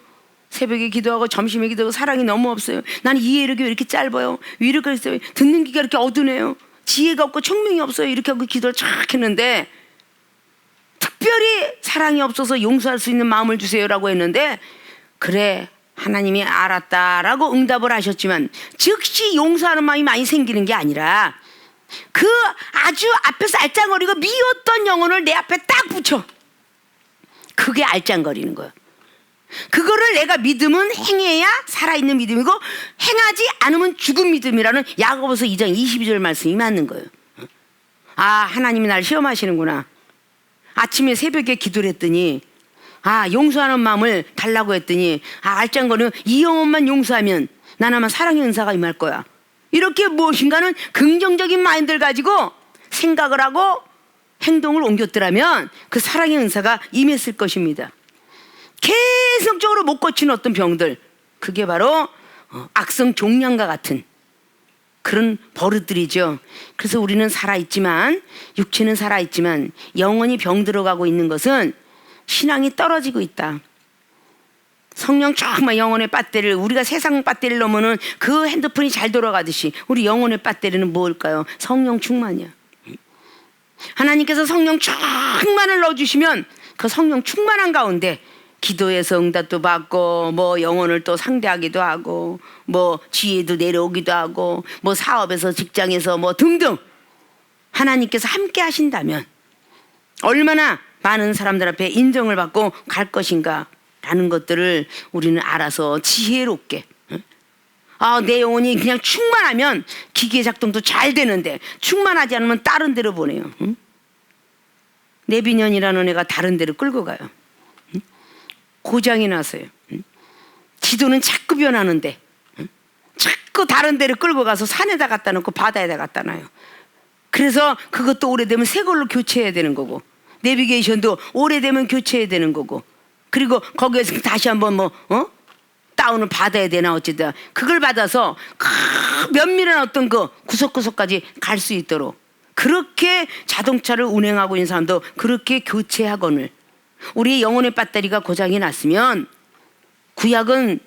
새벽에 기도하고 점심에 기도하고 사랑이 너무 없어요. 나는 이해력이 왜 이렇게 짧아요? 왜 이렇게 했어요? 듣는 귀가 이렇게 어두네요. 지혜가 없고 청명이 없어요. 이렇게 하고 기도를 쫙 했는데 특별히 사랑이 없어서 용서할 수 있는 마음을 주세요라고 했는데, 그래 하나님이 알았다라고 응답을 하셨지만 즉시 용서하는 마음이 많이 생기는 게 아니라 그 아주 앞에서 알짱거리고 미웠던 영혼을 내 앞에 딱 붙여. 그게 알짱거리는 거예요. 그거를 내가 믿음은 행해야 살아있는 믿음이고 행하지 않으면 죽은 믿음이라는 야고보서 2장 22절 말씀이 맞는 거예요. 하나님이 날 시험하시는구나. 아침에 새벽에 기도를 했더니 용서하는 마음을 달라고 했더니 알짱거리면 이 영혼만 용서하면 난 아마 사랑의 은사가 임할 거야. 이렇게 무엇인가는 긍정적인 마인드를 가지고 생각을 하고 행동을 옮겼더라면 그 사랑의 은사가 임했을 것입니다. 계속적으로 못 고치는 어떤 병들, 그게 바로 악성 종양과 같은 그런 버릇들이죠. 그래서 우리는 살아있지만, 육체는 살아있지만 영혼이 병들어가고 있는 것은 신앙이 떨어지고 있다. 성령 정말 영혼의 배터리를, 우리가 세상 배터리를 넣으면 그 핸드폰이 잘 돌아가듯이 우리 영혼의 배터리는 뭘까요? 성령 충만이야. 하나님께서 성령 충만을 넣어주시면 그 성령 충만한 가운데 기도에서 응답도 받고, 뭐 영혼을 또 상대하기도 하고, 뭐 지혜도 내려오기도 하고, 뭐 사업에서 직장에서 뭐 등등 하나님께서 함께 하신다면 얼마나 많은 사람들 앞에 인정을 받고 갈 것인가 라는 것들을 우리는 알아서 지혜롭게, 내 영혼이 그냥 충만하면 기계 작동도 잘 되는데 충만하지 않으면 다른 데로 보내요. 내비년이라는 애가 다른 데로 끌고 가요. 고장이 나서요. 지도는 자꾸 변하는데 자꾸 다른 데를 끌고 가서 산에다 갖다 놓고 바다에다 갖다 놔요. 그래서 그것도 오래되면 새 걸로 교체해야 되는 거고, 내비게이션도 오래되면 교체해야 되는 거고, 그리고 거기에서 다시 한번 다운을 받아야 되나 어쨌든 그걸 받아서 면밀한 어떤 그 구석구석까지 갈 수 있도록 그렇게 자동차를 운행하고 있는 사람도 그렇게 교체학원을 우리 영혼의 배터리가 고장이 났으면 구약은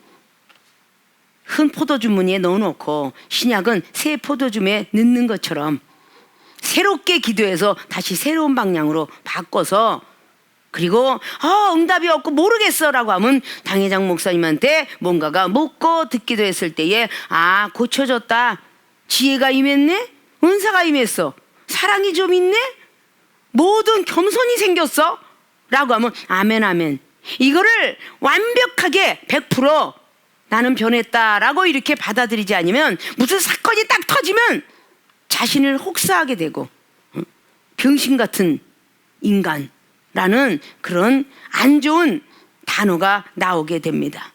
큰 포도주머니에 넣어놓고 신약은 새 포도주머니에 넣는 것처럼 새롭게 기도해서 다시 새로운 방향으로 바꿔서 그리고 응답이 없고 모르겠어 라고 하면 당회장 목사님한테 뭔가가 묻고 듣기도 했을 때에 고쳐졌다, 지혜가 임했네, 은사가 임했어, 사랑이 좀 있네, 모든 겸손이 생겼어 라고 하면 아멘 아멘. 이거를 완벽하게 100% 나는 변했다라고 이렇게 받아들이지 않으면 무슨 사건이 딱 터지면 자신을 혹사하게 되고 병신 같은 인간라는 그런 안 좋은 단어가 나오게 됩니다.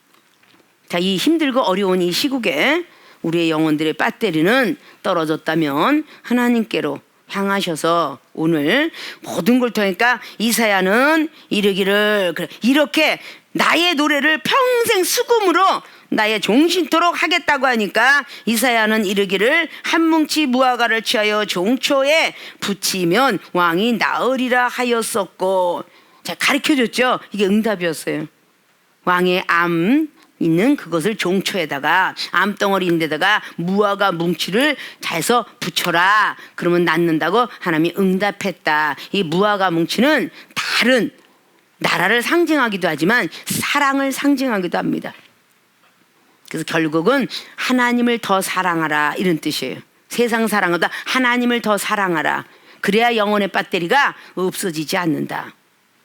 자, 이 힘들고 어려운 이 시국에 우리의 영혼들의 배터리는 떨어졌다면 하나님께로 향하셔서 오늘 모든 걸 통하니까 이사야는 이르기를 이렇게 나의 노래를 평생 수금으로 나의 종신토록 하겠다고 하니까 이사야는 이르기를 한 뭉치 무화과를 취하여 종초에 붙이면 왕이 나으리라 하였었고, 자, 가르쳐줬죠. 이게 응답이었어요. 왕의 암 있는 그것을 종초에다가 암덩어리인데다가 무화과 뭉치를 잘해서 붙여라. 그러면 낫는다고 하나님이 응답했다. 이 무화과 뭉치는 다른 나라를 상징하기도 하지만 사랑을 상징하기도 합니다. 그래서 결국은 하나님을 더 사랑하라 이런 뜻이에요. 세상 사랑보다 하나님을 더 사랑하라. 그래야 영혼의 배터리가 없어지지 않는다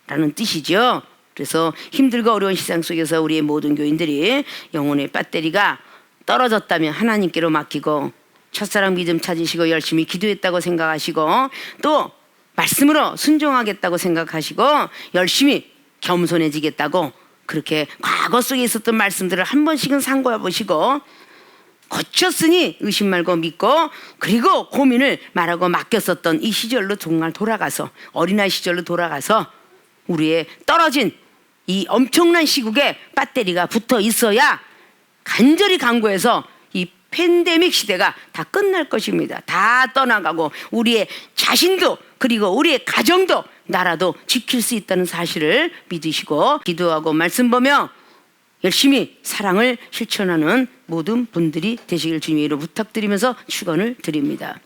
라는 뜻이죠. 그래서 힘들고 어려운 세상 속에서 우리의 모든 교인들이 영혼의 배터리가 떨어졌다면 하나님께로 맡기고 첫사랑 믿음 찾으시고 열심히 기도했다고 생각하시고 또 말씀으로 순종하겠다고 생각하시고 열심히 겸손해지겠다고 그렇게 과거 속에 있었던 말씀들을 한 번씩은 상고해 보시고 고쳤으니 의심 말고 믿고 그리고 고민을 말하고 맡겼었던 이 시절로 정말 돌아가서 어린아이 시절로 돌아가서 우리의 떨어진 이 엄청난 시국에 배터리가 붙어 있어야 간절히 간구해서 이 팬데믹 시대가 다 끝날 것입니다. 다 떠나가고 우리의 자신도 그리고 우리의 가정도 나라도 지킬 수 있다는 사실을 믿으시고 기도하고 말씀 보며 열심히 사랑을 실천하는 모든 분들이 되시길 주님의 이름으로 부탁드리면서 축원을 드립니다.